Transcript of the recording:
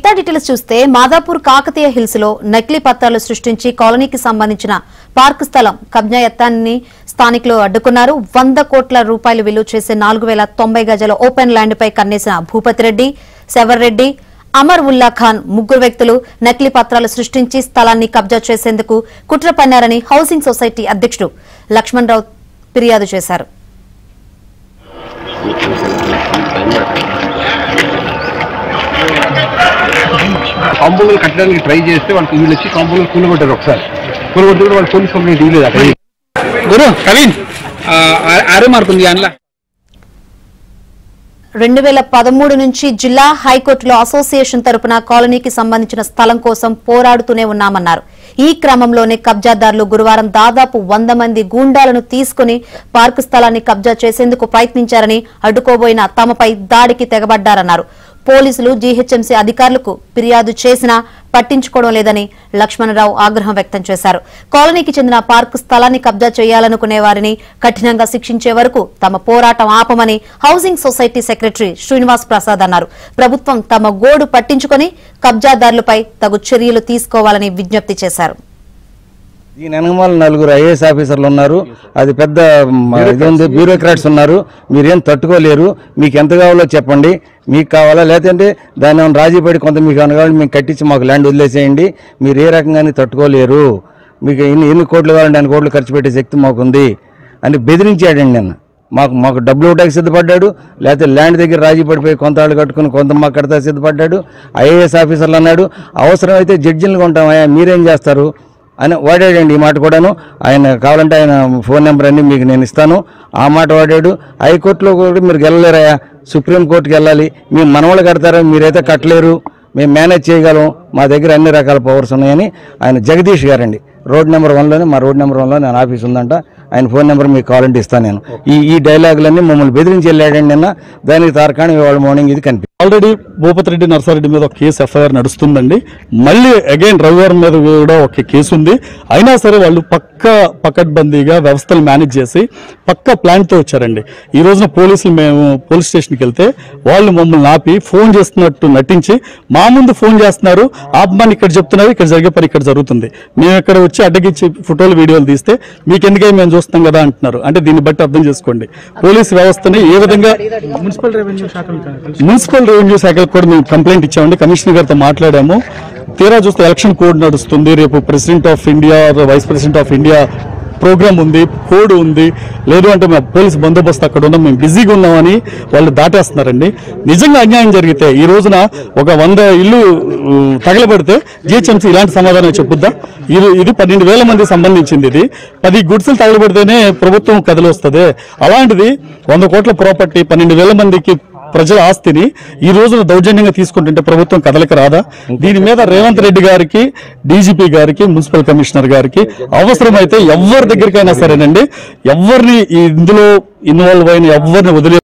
మిగతా డీటెయిల్స్ చూస్తే మాదాపూర్ కాకతీయ హిల్స్ లో నకిలీ పత్రాలు సృష్టించి కాలనీకి సంబంధించిన పార్క్ స్థలం కబ్జా యత్నాన్ని స్థానికులు అడ్డుకున్నారు. 100 కోట్ల రూపాయలు విలువ చేసే 4090 గజాల ఓపెన్ ల్యాండ్ పై కన్నేసిన భూపతి రెడ్డి, శవర్ రెడ్డి, అమర్ ఉల్లా ఖాన్ ముగ్గురు వ్యక్తులు నకిలీ పత్రాలు సృష్టించి స్థలాన్ని కబ్జా చేసేందుకు కుట్ర పన్నారని హౌసింగ్ సొసైటీ అధ్యక్షుడు లక్ష్మణ్ రావు ఫిర్యాదు చేశారు. కాంపౌండ్ కట్టడానికి ట్రై చేస్తే వాళ్ళకి వీళ్ళు వచ్చి కాంపౌండ్ కూలగొట్టారు. ఒకసారి కూలగొట్టి కూడా వాళ్ళు పోలీస్ కంప్లైంట్ ఇవ్వలేదు. అక్కడ గురు కవిన్ ఆరో మార్పు ఉంది అందులో. 2013 నుంచి జిల్లా హైకోర్టులో అసోసియేషన్ తరపున కాలనీకి సంబంధించిన స్థలం కోసం పోరాడుతూనే ఉన్నామన్నారు. ఈ క్రమంలోనే కబ్జాదారులు గురువారం దాదాపు 100 మంది గూండాలను తీసుకుని పార్కు స్థలాన్ని కబ్జా చేసేందుకు ప్రయత్నించారని, అడ్డుకోబోయిన తమపై దాడికి తెగబడ్డారన్నారు. పోలీసులు జీహెచ్ఎంసీ అధికారులకు ఫిర్యాదు చేసినా పట్టించుకోవడం లేదని లక్ష్మణరావు ఆగ్రహం వ్యక్తం చేశారు. కాలనీకి చెందిన పార్కు స్థలాన్ని కబ్జా చేయాలనుకునే వారిని కఠినంగా శిక్షించే వరకు తమ పోరాటం ఆపమని housing society secretary Srinivas Prasad అన్నారు. ప్రభుత్వం తమ గోడు పట్టించుకుని కబ్జాదారులపై తగు చర్యలు తీసుకోవాలని విజ్ఞప్తి చేశారు. దీని వెనకమాల 4 ఐఏఎస్ ఆఫీసర్లు ఉన్నారు, అది పెద్ద బ్యూరోక్రాట్స్ ఉన్నారు. మీరేం తట్టుకోలేరు. మీకు ఎంత కావాలో చెప్పండి, మీకు కావాలా లేదంటే దాన్ని ఏమైనా రాజీ పడి కొంత మీకు కావాలి మేము కట్టించి మాకు ల్యాండ్ వదిలేసేయండి. మీరు ఏ రకంగానే తట్టుకోలేరు. మీకు ఎన్ని కోట్లు కావాలంటే అన్ని కోట్లు ఖర్చు పెట్టే శక్తి మాకుంది అని బెదిరించాడండి. నిన్న మాకు డబ్బులు ఇవ్వడానికి సిద్ధపడ్డాడు. లేకపోతే ల్యాండ్ దగ్గర రాజీ పడిపోయి కొంత ఆళ్ళు కట్టుకుని కొంత మాకు కడతా సిద్ధపడ్డాడు. ఐఏఎస్ ఆఫీసర్లు అన్నాడు అవసరమైతే జడ్జిలను కొంటామయ్యా మీరేం చేస్తారు అని వాడాడండి. ఈ మాట కూడాను ఆయన కావాలంటే ఆయన ఫోన్ నెంబర్ అన్ని మీకు నేను ఇస్తాను. ఆ మాట వాడాడు. హైకోర్టులో కూడా మీరు గెలలేరయ్యా, సుప్రీంకోర్టుకి వెళ్ళాలి. మీ మనవాళ్ళు కడతారా, మీరైతే కట్టలేరు, మేము మేనేజ్ చేయగలం, మా దగ్గర అన్ని రకాల పవర్స్ ఉన్నాయని ఆయన జగదీష్ గారండి రోడ్ నెంబర్ 1లోనే మా రోడ్ నెంబర్ 1లో నేను ఆఫీస్ ఉందంట. ఆయన ఫోన్ నెంబర్ మీకు కావాలంటే ఇస్తాను నేను. ఈ డైలాగులన్నీ మమ్మల్ని బెదిరించి వెళ్ళాడండి నిన్న. దానికి తారకాణి ఇవాళ మార్నింగ్ ఇది కనిపి ఆల్రెడీ భూపతి రెడ్డి నర్సారెడ్డి మీద ఒక కేసు ఎఫ్ఐఆర్ నడుస్తుందండి. మళ్ళీ అగైన్ రవివారం మీద కూడా ఒక కేసు ఉంది. అయినా సరే వాళ్ళు పకడ్బందీగా వ్యవస్థలు మేనేజ్ చేసి పక్క ప్లాన్తో వచ్చారండి. ఈ రోజున మేము పోలీస్ స్టేషన్కి వెళ్తే వాళ్ళు మమ్మల్ని ఆపి ఫోన్ చేస్తున్నట్టు నటించి మా ముందు ఫోన్ చేస్తున్నారు, ఆపమని ఇక్కడ చెప్తున్నారు, ఇక్కడ జరిగే పని ఇక్కడ జరుగుతుంది, మేము ఇక్కడ వచ్చి అడ్డగించి ఫోటోలు వీడియోలు తీస్తే మీకు ఎందుకే మేము చూస్తాం కదా అంటున్నారు. అంటే దీన్ని బట్టి అర్థం చేసుకోండి పోలీస్ వ్యవస్థని ఏ విధంగా. మున్సిపల్ రెవెన్యూ శాఖకు కూడా మేము కంప్లైంట్ ఇచ్చామండి. కమిషనర్ గారితో మాట్లాడాము. తీరా చూస్తే ఎలక్షన్ కోడ్ నడుస్తుంది. రేపు president of India, vice president of India program ఉంది, కోడ్ ఉంది. లేదు అంటే మేము పోలీస్ బందోబస్తు అక్కడ ఉన్నాం, మేము బిజీగా ఉన్నామని వాళ్ళు దాటేస్తున్నారండి. నిజంగా అన్యాయం జరిగితే ఈ రోజున ఒక 100 ఇల్లు తగలబడితే జీహెచ్ఎంసీ ఇలాంటి సమాధానం చెప్పుద్దా? ఇది 12,000 మంది సంబంధించింది. ఇది 10 గుడిసెలు తగలబడితేనే ప్రభుత్వం కథలు వస్తుంది. అలాంటిది 100 కోట్ల ప్రాపర్టీ 12,000 మందికి ప్రజల ఆస్తిని ఈ రోజున దౌర్జన్యంగా తీసుకుంటుంటే ప్రభుత్వం కదలిక రాదా? దీని మీద రేవంత్ రెడ్డి గారికి, డీజీపీ గారికి, మున్సిపల్ కమిషనర్ గారికి అవసరమైతే ఎవరి దగ్గరికైనా సరేనండి, ఎవరిని ఇందులో ఇన్వాల్వ్ అయిన ఎవరిని వదిలే